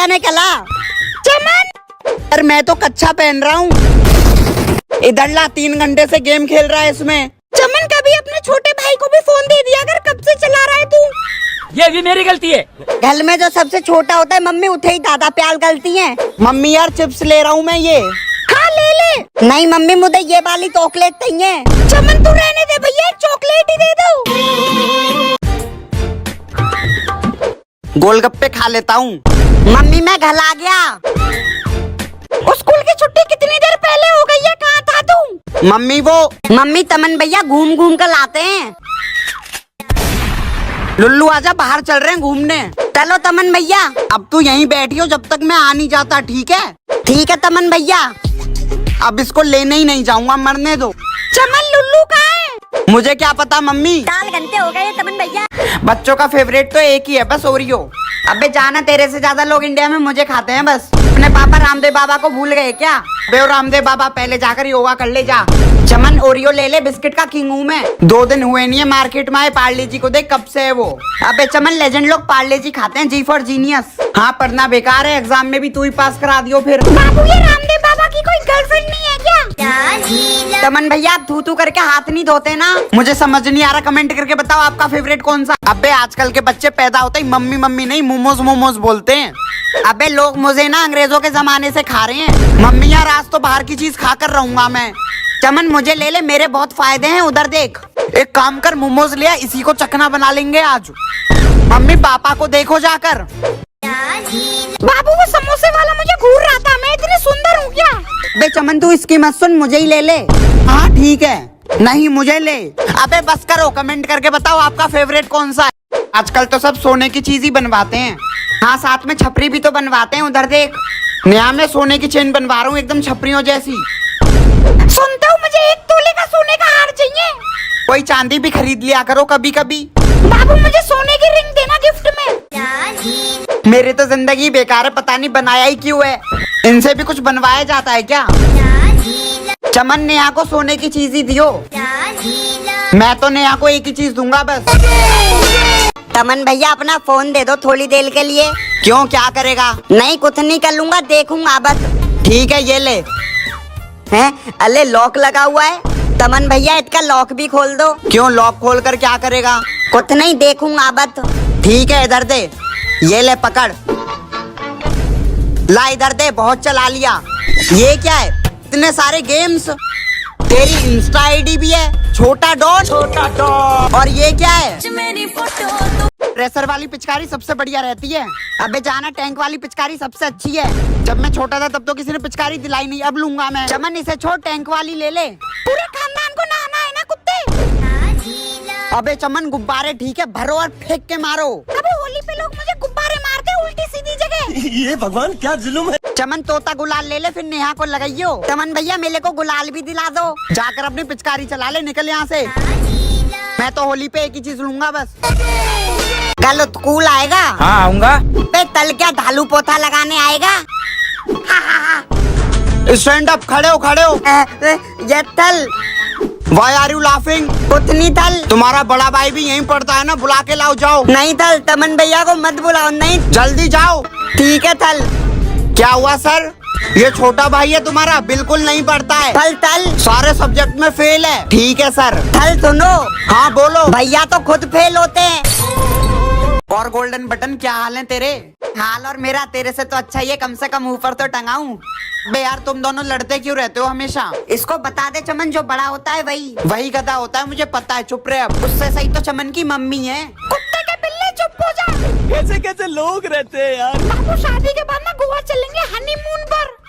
भैया ने कला। चमन पर मैं तो कच्चा पहन रहा हूँ। इधर ला 3 घंटे से गेम खेल रहा है इसमें। चमन कभी अपने छोटे भाई को भी फोन दे दिया कर, कब से चला रहा है तू? ये भी मेरी गलती है। घर में जो सबसे छोटा होता है मम्मी उठे ही दादा प्यार गलती है। मम्मी यार चिप्स ले रहा हूँ मैं ये। हाँ ले ले। नहीं मम्मी मुझे ये वाली चॉकलेट चाहिए। चमन तू रहने दे भैया, चॉकलेट ही दे दो। गोलगप्पे खा लेता हूँ। मम्मी मैं घर आ गया। स्कूल की छुट्टी कितनी देर पहले हो गई है, कहाँ था तू? मम्मी तमन भैया घूम घूम कर लाते हैं। लुल्लू आजा, बाहर चल रहे हैं घूमने। चलो तमन भैया। अब तू यहीं बैठी हो जब तक मैं आ नहीं जाता, ठीक है? ठीक है तमन भैया। अब इसको लेने ही नहीं जाऊंगा, मरने दो। चमन लुल्लू कहाँ है? मुझे क्या पता मम्मी। 4 घंटे हो गए तमन भैया। बच्चों का फेवरेट तो एक ही है बस, ओरियो। अबे जाना, तेरे से ज्यादा लोग इंडिया में मुझे खाते हैं बस। अपने पापा रामदेव बाबा को भूल गए क्या? बे रामदेव बाबा पहले जाकर योगा कर ले जा। चमन ओरियो ले ले, बिस्किट का किंग हूँ मैं। 2 दिन हुए नहीं है मार्केट में आए, पार्ले जी को देख कब से है वो। अबे चमन लेजेंड लोग पार्ले जी खाते हैं, जी फॉर जीनियस। हाँ पढ़ना बेकार है, एग्जाम में भी तू ही पास करा दियो फिर। बाबू ये रामदेव बाबा की कोई गर्लफ्रेंड नहीं है क्या? चमन भैया आप थू थू करके हाथ नहीं धोते ना। मुझे समझ नहीं आ रहा, कमेंट करके बताओ आपका फेवरेट कौन सा। अबे आजकल के बच्चे पैदा होते ही मम्मी मम्मी नहीं मोमोज मोमोज बोलते हैं। अबे लोग मुझे ना अंग्रेजों के जमाने से खा रहे हैं। मम्मी यार आज तो बाहर की चीज खा कर रहूंगा मैं। चमन मुझे ले ले, मेरे बहुत फायदे हैं, उधर देख। एक काम कर, मोमोज ले आ, इसी को चखना बना लेंगे आज। मम्मी पापा को देखो जाकर। बाबू वो समोसे वाला मुझे घूर रहा था, मैं इतनी सुंदर हूँ क्या? बे चमन तू इसकी मत सुन, मुझे ही ले ले। हाँ ठीक है। नहीं मुझे ले। अबे बस करो, कमेंट करके बताओ आपका फेवरेट कौन सा है। आजकल तो सब सोने की चीज ही बनवाते हैं। हाँ साथ में छपरी भी तो बनवाते हैं, उधर देख। नया में सोने की चेन बनवा रहा हूँ एकदम छपरियों जैसी। सुनते हो, मुझे 1 तोले का सोने का हार चाहिए। कोई चांदी भी खरीद लिया करो कभी कभी। बाबू मुझे सोने की रिंग देना गिफ्ट में। मेरी तो जिंदगी बेकार है, पता नहीं बनाया ही क्यों है। इनसे भी कुछ बनवाया जाता है क्या? चमन नेहा को सोने की चीज ही दियो। मैं तो नेहा को एक ही चीज दूंगा बस। तमन भैया अपना फोन दे दो थोड़ी देर के लिए। क्यों, क्या करेगा? नहीं कुछ नहीं कर लूंगा, देखूंगा बस। ठीक है ये ले। हैं? अले लॉक लगा हुआ है। तमन भैया इसका लॉक भी खोल दो। क्यों, लॉक खोल कर क्या करेगा? कुछ नहीं, देखूंगा बस। ठीक है इधर दे, ये ले पकड़। ला इधर दे, बहुत चला लिया। ये क्या है? इतने सारे गेम्स। तेरी इंस्टा आईडी भी है, छोटा डॉट। और ये क्या है? प्रेशर वाली पिचकारी सबसे बढ़िया रहती है। अबे जाना, टैंक वाली पिचकारी सबसे अच्छी है। जब मैं छोटा था तब तो किसी ने पिचकारी दिलाई नहीं, अब लूंगा मैं। चमन इसे छोड़, टैंक वाली ले ले। पूरे खानदान को नहाना है ना कुत्ते। अबे चमन गुब्बारे ठीक है, भरो और फेंक के मारो। अबे होली पे लोग मुझे गुब्बारे मारते हैं उल्टी सीधी जगह। ये भगवान क्या जुल्म है। चमन तोता गुलाल ले ले, फिर नेहा को लगाइयो। चमन भैया मेरे को गुलाल भी दिला दो। जाकर अपनी पिचकारी चला ले, निकल यहाँ से। मैं तो होली पे एक ही चीज लूंगा बस। कल स्कूल आएगा? हाँ आऊंगा। पे तल क्या ढालू पोथा लगाने आएगा? स्टैंड अप, खड़े हो खड़े हो। ये तल। Why are you laughing? उतनी थल। तुम्हारा बड़ा भाई भी यहीं पढ़ता है ना, बुला के लाओ जाओ। नहीं थल, तमन भैया को मत बुलाओ। नहीं जल्दी जाओ। ठीक है थल। क्या हुआ सर? ये छोटा भाई है तुम्हारा, बिल्कुल नहीं पढ़ता है। थल थल सारे सब्जेक्ट में फेल है। ठीक है सर। थल सुनो। हाँ बोलो। भैया तो खुद फेल होते हैं। और गोल्डन बटन क्या हाल है तेरे? हाल और मेरा तेरे से तो अच्छा ही है, कम से कम ऊपर तो टंगाऊं। बे यार तुम दोनों लड़ते क्यों रहते हो हमेशा? इसको बता दे चमन, जो बड़ा होता है वही गधा होता है, मुझे पता है। चुप रहे अब। उससे सही तो चमन की मम्मी है। कुत्ते के बिल्ले चुप हो जा। कैसे कैसे लोग रहते हैं यार। बाबू शादी के बाद ना गोवा चलेंगे हनीमून पर।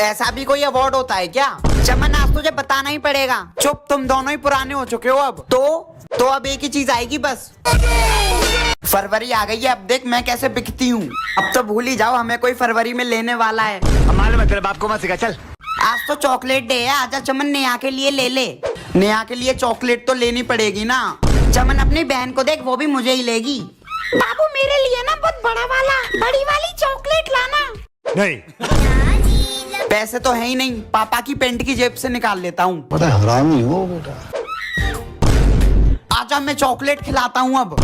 ऐसा भी कोई अवार्ड होता है क्या? चमन आज तुझे बताना ही पड़ेगा। चुप, तुम दोनों ही पुराने हो चुके हो अब। तो अब एक ही चीज आएगी बस। फरवरी आ गई है, अब देख मैं कैसे बिकती हूँ। अब तो भूल ही जाओ, हमें कोई फरवरी में लेने वाला है। मालूम है तेरे बाप को मत सिखा, चल। आज तो चॉकलेट डे है, आजा चमन नेहा के लिए ले ले। नेहा के लिए चॉकलेट तो लेनी पड़ेगी ना। चमन अपनी बहन को देख, वो भी मुझे ही लेगी। बाबू मेरे लिए ना बहुत बड़ा वाला, बड़ी वाली चॉकलेट लाना। नहीं। पैसे तो है ही नहीं, पापा की पेंट की जेब से निकाल लेता हूँ। बड़ा हरामी हो बेटा। आजा मैं चॉकलेट खिलाता हूँ अब।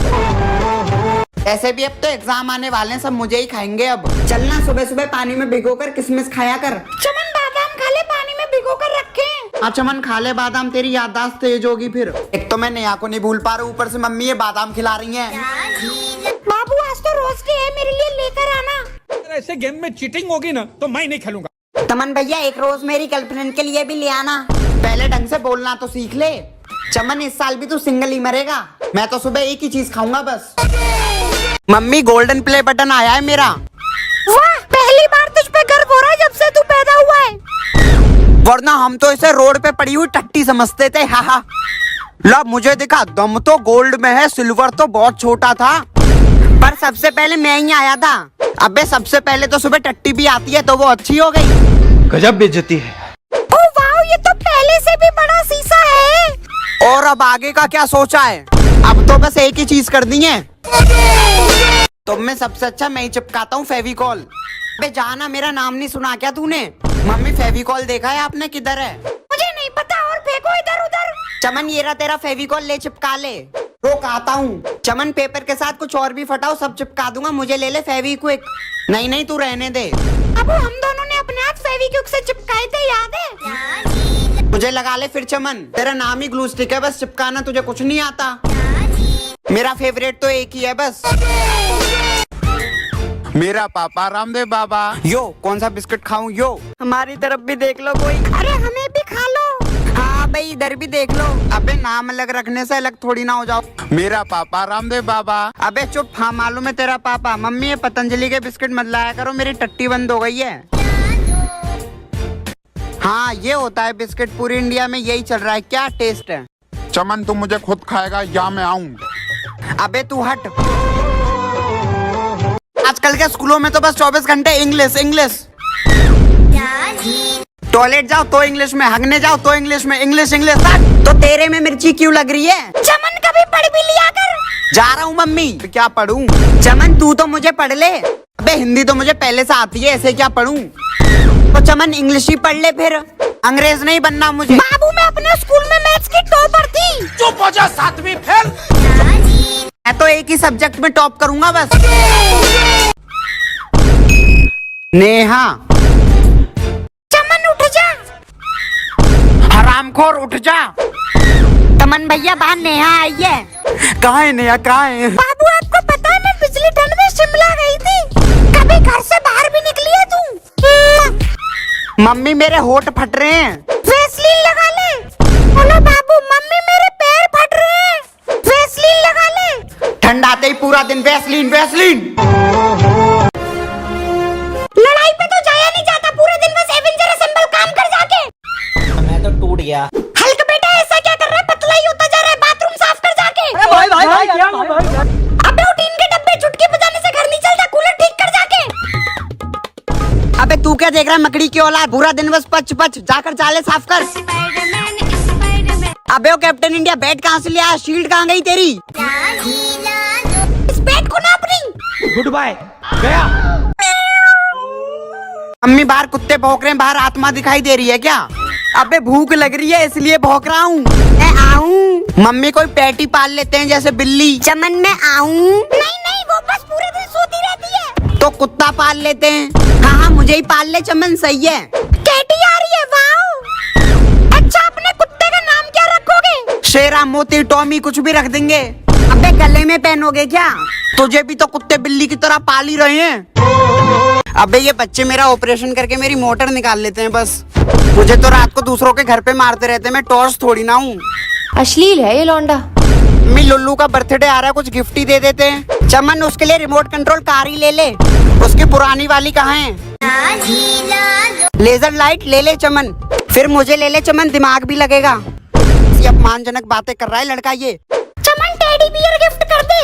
ऐसे भी अब तो एग्जाम आने वाले हैं, सब मुझे ही खाएंगे अब। चलना सुबह सुबह पानी में भिगोकर किशमिश खाया कर। चमन बादाम खा ले, पानी में भिगोकर रखे। हाँ चमन खा ले बादाम, तेरी याददाश्त तेज होगी फिर। एक तो मैं नेहा को नहीं भूल पा रहा हूँ, ऊपर से मम्मी ये बादाम खिला रही है। बाबू आज तो रोज डे है, मेरे लिए लेकर आना। अगर ऐसे गेम में चीटिंग होगी ना तो मैं नहीं खेलूंगा। तमन भैया एक रोज मेरी गर्लफ्रेंड के लिए भी ले आना। पहले ढंग से बोलना तो सीख ले। चमन इस साल भी तू सिंगल ही मरेगा। मैं तो सुबह एक ही चीज खाऊंगा बस। मम्मी गोल्डन प्ले बटन आया है मेरा। वाह, पहली बार तुझ पे गर्व हो रहा है जब से तू पैदा हुआ है। वरना हम तो इसे रोड पे पड़ी हुई टट्टी समझते थे। हा ला मुझे दिखा, दम तो गोल्ड में है, सिल्वर तो बहुत छोटा था। पर सबसे पहले मैं ही आया था। अबे सबसे पहले तो सुबह टट्टी भी आती है तो वो अच्छी हो गई। गजब बेइज्जती है। ओ वाओ, ये तो पहले से भी बड़ा शीशा है। और अब आगे का क्या सोचा है? अब तो बस एक ही चीज कर दी है। तो मैं सबसे अच्छा मैं ही चिपकाता हूँ फेविकॉल। बे जाना, मेरा नाम नहीं सुना क्या तूने? मम्मी फेविकॉल देखा है आपने, किधर है? मुझे नहीं पता, और फेंको इधर उधर। चमन ये रहा तेरा फेविकॉल, ले चिपका ले। रोक आता हूँ। चमन पेपर के साथ कुछ और भी फटाओ, सब चिपका दूंगा, मुझे ले ले फेविक्विक। नहीं नहीं तू रहने दे। अब हम दोनों ने अपने हाथ फेविक्विक से चिपकाए थे, याद है? मुझे लगा ले फिर चमन, तेरा नाम ही ग्लू स्टिक है, बस चिपकाना तुझे कुछ नहीं आता। मेरा फेवरेट तो एक ही है बस, मेरा पापा रामदेव बाबा। यो कौन सा बिस्किट खाऊं? यो हमारी तरफ भी देख लो कोई। अरे हमें भी खा लो। हाँ भाई इधर भी देख लो। अबे नाम अलग रखने से अलग थोड़ी ना हो जाओ। मेरा पापा रामदेव बाबा। अबे चुप, हाँ मालूम है तेरा पापा। मम्मी ये पतंजलि के बिस्किट मत लाया करो, मेरी टट्टी बंद हो गई है। हाँ ये होता है बिस्किट, पूरी इंडिया में यही चल रहा है। क्या टेस्ट है? चमन तू मुझे खुद खाएगा या मैं आऊँ? अबे तू हट। आजकल के स्कूलों में तो बस 24 घंटे इंग्लिश इंग्लिश। टॉयलेट जाओ तो इंग्लिश में, हगने जाओ तो इंग्लिश में, इंग्लिश इंग्लिश। तो तेरे में मिर्ची क्यों लग रही है? चमन कभी पढ़ भी लिया कर। जा रहा हूँ मम्मी। तो क्या पढ़ूं? चमन तू तो मुझे पढ़ ले। अबे हिंदी तो मुझे पहले से आती है, ऐसे क्या पढ़ूं? तो चमन इंग्लिश ही पढ़ ले फिर, अंग्रेज नहीं बनना मुझे। बाबू मैं अपने स्कूल में मैथ्स की टॉपर थी। चुप हो जा, 7वीं फेल। मैं तो एक ही सब्जेक्ट में टॉप करूंगा बस। नेहा। चमन उठ जा। हरामखोर उठ जा। तमन भैया बाहर नेहा आई है। कहाँ है नेहा, कहाँ है? बाबू आपको पता है मैं पिछली ठंड में शिमला गई थी। कभी घर से बाहर भी निकली है तू? मम्मी मेरे होठ फट रहे हैं। वैसलीन लगा ले। बोलो बाबू मम्मी मेरे पैर फट रहे हैं, वैसलीन लगा ले। ठंड आते ही पूरा दिन वैसलीन वैसलीन। लड़ाई पे तो जाया नहीं जाता, पूरे दिन बस एवेंजर असेंबल काम कर जाके। मैं तो टूट गया। हल्क बेटा ऐसा क्या कर रहा है, पतला ही होता जा रहा है, बाथरूम साफ कर जाके। अबे उठ, इनके डब्बे चुटकी बजाने से घर नहीं चलता, कूलर ठीक कर जाके। अबे तू क्या देख रहा है मकड़ी की औलाद, पूरा दिन बस पच पच, जाकर जाले साफ कर। अबे ओ कैप्टन इंडिया बैट कहाँ से लिया, शील्ड कहाँ गई तेरी? इस बैट को ना अपनी। गुड बाय, गया। मम्मी बाहर कुत्ते भौंक रहे हैं, बाहर आत्मा दिखाई दे रही है क्या? अबे भूख लग रही है इसलिए भौंक रहा हूँ। मैं आऊँ? मम्मी कोई पैटी पाल लेते हैं जैसे बिल्ली। चमन मैं आऊँ? नहीं नहीं वो बस पूरे दिन सोती रहती है। तो कुत्ता पाल लेते हैं। हाँ हाँ मुझे ही पाल ले चमन, सही है। कैटी आ रही है, वाओ। अच्छा अपने कुत्ते का नाम क्या रखोगे? शेरा, मोती, टॉमी, कुछ भी रख देंगे। अबे गले में पहनोगे क्या? तुझे भी तो कुत्ते बिल्ली की तरह पाल ही रहे हैं। अबे ये बच्चे मेरा ऑपरेशन करके मेरी मोटर निकाल लेते हैं बस। मुझे तो रात को दूसरों के घर पे मारते रहते हैं, मैं टॉर्च थोड़ी ना हूँ। अश्लील है ये लौंडा। मम्मी लुल्लू का बर्थडे आ रहा है, कुछ गिफ्ट ही दे देते हैं। चमन उसके लिए रिमोट कंट्रोल कार ही ले ले। उसकी पुरानी वाली कहाँ है? लेजर लाइट ले ले चमन। फिर मुझे ले ले चमन, दिमाग भी लगेगा। ये अपमानजनक बातें कर रहा है लड़का ये। चमन टेडी बियर गिफ्ट कर दे।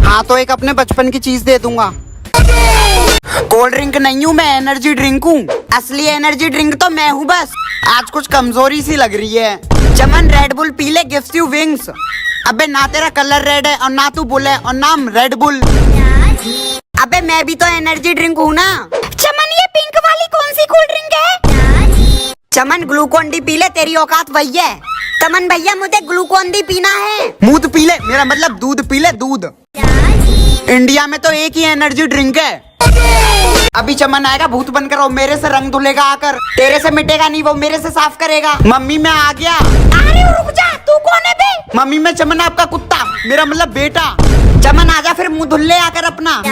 हाँ तो एक अपने बचपन की चीज दे दूंगा। कोल्ड ड्रिंक नहीं हूँ मैं, एनर्जी ड्रिंक हूँ। असली एनर्जी ड्रिंक तो मैं हूँ बस। आज कुछ कमजोरी सी लग रही है। चमन रेड बुल पी ले, गिव्स यू विंग्स। अबे ना तेरा कलर रेड है और ना तू बुल है और नाम रेड बुल। अबे मैं भी तो एनर्जी ड्रिंक हूँ ना। चमन ये पिंक वाली कौन सी कोल्ड ड्रिंक है? चमन ग्लूकोन डी पी ले, तेरी औकात वही है। चमन भैया मुझे ग्लूकोन डी पीना है। मूत पी ले, मेरा मतलब दूध पी ले, दूध। इंडिया में तो एक ही एनर्जी ड्रिंक है। अभी चमन आएगा भूत बनकर, वो मेरे से रंग धुलेगा आकर। तेरे से मिटेगा नहीं, वो मेरे से साफ करेगा। मम्मी मैं आ गया। अरे रुक जा, तू कौन है बे? मम्मी मैं चमन, आपका कुत्ता, मेरा मतलब बेटा। चमन आजा फिर मुंह धुल ले आकर अपना।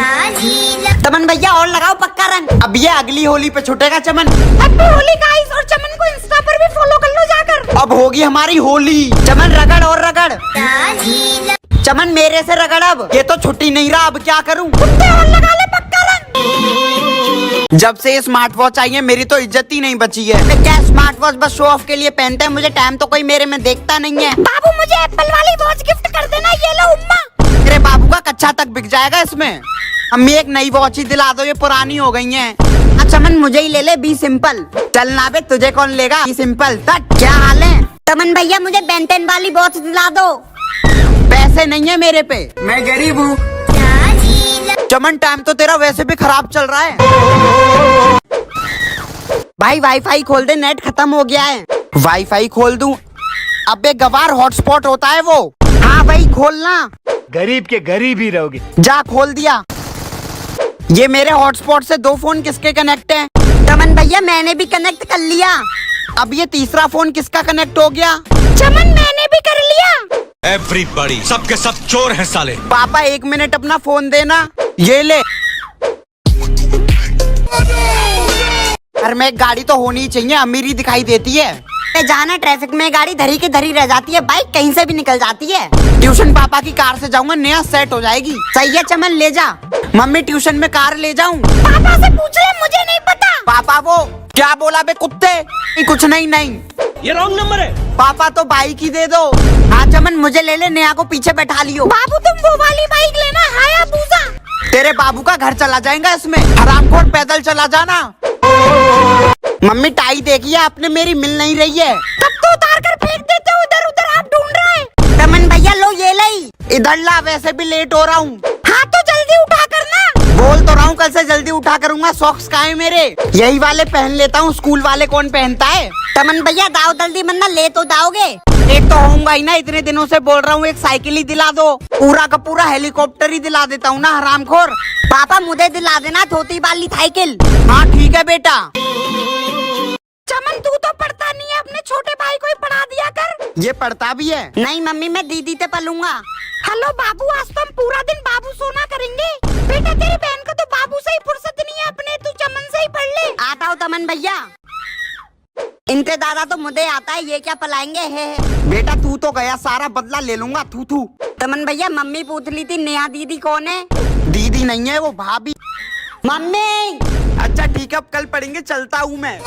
चमन भैया और लगाओ पक्का रंग। अब ये अगली होली पे छुटेगा चमन। हैप्पी होली गाइस, और चमन को इंस्टा पर भी फॉलो कर लो जाकर। अब होगी हमारी होली। चमन रगड़ और रगड़। चमन मेरे से रगड़ अब, ये तो छुट्टी नहीं रहा, अब क्या करूं? कुत्ते और लगा ले पक्का रंग। जब से ये स्मार्ट वॉच आई है मेरी तो इज्जत ही नहीं बची है। क्या स्मार्ट वॉच बस शो ऑफ के लिए पहनते हैं, मुझे टाइम तो कोई मेरे में देखता नहीं है। बाबू मुझे एप्पल वाली वॉच गिफ्ट कर देना, ये लो उम्मा। तेरे बाबू का कच्चा तक बिक जाएगा इसमें। अम्मी एक नई वॉच ही दिला दो, ये पुरानी हो गई है। अच्छा मन मुझे ही ले ले, बी सिंपल। चल ना बे, तुझे कौन लेगा, बी सिंपल। तट क्या हाल है? तमन भैया मुझे बेंटेन वाली वॉच दिला दो। पैसे नहीं है मेरे पे, मैं गरीब हूँ। चमन टाइम तो तेरा वैसे भी खराब चल रहा है। भाई वाईफाई खोल दे, नेट खत्म हो गया है। वाईफाई खोल दूं? अबे गवार, हॉटस्पॉट होता है वो। हाँ भाई खोलना। गरीब के गरीब ही रहोगे। जा खोल दिया। ये मेरे हॉटस्पॉट से 2 फोन किसके कनेक्ट हैं? चमन भैया मैंने भी कनेक्ट कर लिया। अब ये तीसरा फोन किसका कनेक्ट हो गया? चमन मैंने भी कर लिया। एवरीबॉडी, सबके सब चोर हैं साले। पापा 1 मिनट अपना फोन देना, ये ले। घर में एक गाड़ी तो होनी ही चाहिए, अमीरी दिखाई देती है। जाना ट्रैफिक में गाड़ी धरी की धरी रह जाती है, बाइक कहीं से भी निकल जाती है। ट्यूशन पापा की कार से जाऊंगा, नया सेट हो जाएगी। सही है चमन, ले जा। मम्मी ट्यूशन में कार ले जाऊं? पापा से पूछ ले, मुझे नहीं पता। पापा वो क्या बोला बे कुत्ते? कुछ नहीं। ये रॉन्ग नंबर है। पापा तो बाइक ही दे दो। हाँ चमन मुझे ले ले, नया को पीछे बैठा लियो। बाबू तुम वो वाली बाइक लेना, हायाबुसा। तेरे बाबू का घर चला जाएगा इसमें, हरामखोर पैदल चला जाना। मम्मी टाई देखी है आपने मेरी, मिल नहीं रही है। तब तो उतार कर फेंक देते हो इधर उधर, आप ढूंढ रहे हैं। रमन भैया लो ये लाई, इधर ला, वैसे भी लेट हो रहा हूँ। हाँ तो जल्दी उठा करना। बोल तो रहा हूँ कल से जल्दी उठा करूंगा। सॉक्स कहाँ है मेरे? यही वाले पहन लेता हूँ, स्कूल वाले कौन पहनता है? तमन भैया दाओ जल्दी, वरना ले तो दाओगे। एक तो होऊंगा ही ना, इतने दिनों से बोल रहा हूँ एक साइकिल ही दिला दो। पूरा का पूरा हेलीकॉप्टर ही दिला देता हूँ ना हरामखोर। पापा मुझे दिला देना धोती वाली साइकिल। हाँ ठीक है बेटा। चमन तू तो पढ़ता नहीं है, अपने छोटे भाई को ही पढ़ा दिया कर। ये पढ़ता भी है? नहीं मम्मी मैं दीदी से पढ़ूंगा। हेलो बाबू, आज तो हम पूरा दिन बाबू सोना करेंगे। बेटा तेरी बहन को तो बाबू से ही फुर्सत नहीं है, अपने तू चमन से ही पढ़ ले। आता हूँ तमन भैया। इनके दादा तो मुझे आता है, ये क्या पलाएंगे है। बेटा तू तो गया, सारा बदला ले लूंगा। थू। तमन भैया मम्मी पूछ ली थी नेहा दीदी कौन है? दीदी नहीं है वो, भाभी। मम्मी अच्छा ठीक है, अब कल पढ़ेंगे, चलता हूँ मैं।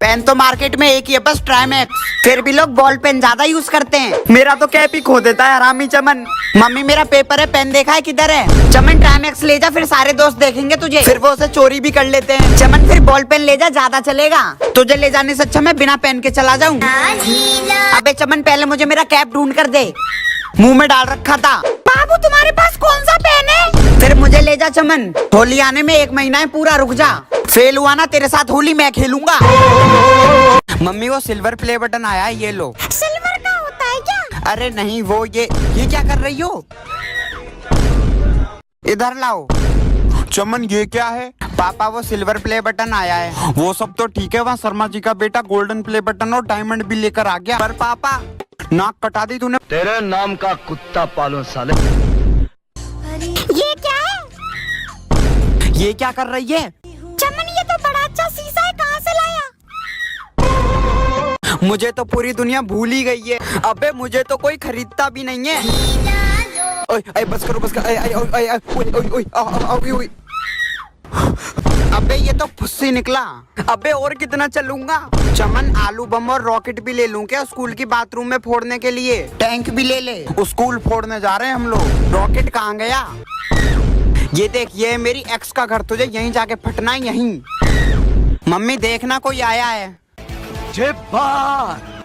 पेन तो मार्केट में एक ही है बस, ट्राइमैक्स। फिर भी लोग बॉल पेन ज्यादा यूज करते हैं, मेरा तो कैप ही खो देता है हरामी चमन। मम्मी मेरा पेपर है, पेन देखा है किधर है? चमन ट्राइमैक्स ले जा, फिर सारे दोस्त देखेंगे तुझे, फिर वो उसे चोरी भी कर लेते हैं। चमन फिर बॉल पेन ले जा, ज्यादा चलेगा। तुझे ले जाने से अच्छा मैं बिना पेन के चला जाऊँ। अबे चमन पहले मुझे मेरा कैप ढूंढ कर दे, मुंह में डाल रखा था। बाबू तुम्हारे पास कौन सा पेन है? फिर मुझे ले जा चमन, होली आने में 1 महीना है पूरा, रुक जा। फेल हुआ ना तेरे साथ होली मैं खेलूंगा। मम्मी वो सिल्वर प्ले बटन आया है, ये लो। सिल्वर का होता है क्या? अरे नहीं वो ये क्या कर रही हो? इधर लाओ। चमन ये क्या है? पापा वो सिल्वर प्ले बटन आया है। वो सब तो ठीक है, वहाँ शर्मा जी का बेटा गोल्डन प्ले बटन और डायमंड भी लेकर आ गया। पर पापा नाक कटा दी तूने। तेरे नाम का कुत्ता पालो साले। ये क्या है? ये क्या कर रही है? चमन ये तो बड़ा अच्छा शीशा है, कहाँ से लाया? मुझे तो पूरी दुनिया भूल ही गई है। अबे मुझे तो कोई खरीदता भी नहीं है। ओए बस करो बस करो। अबे ये तो फुस्सी निकला। अबे और कितना चलूंगा? चमन आलू बम और रॉकेट भी ले लूं क्या स्कूल की बाथरूम में फोड़ने के लिए? टैंक भी ले ले। स्कूल फोड़ने जा रहे हैं हम लोग। रॉकेट कहाँ गया? ये देख, ये मेरी एक्स का घर, तुझे यहीं जाके फटना है, यहीं। मम्मी देखना कोई आया है। जे बात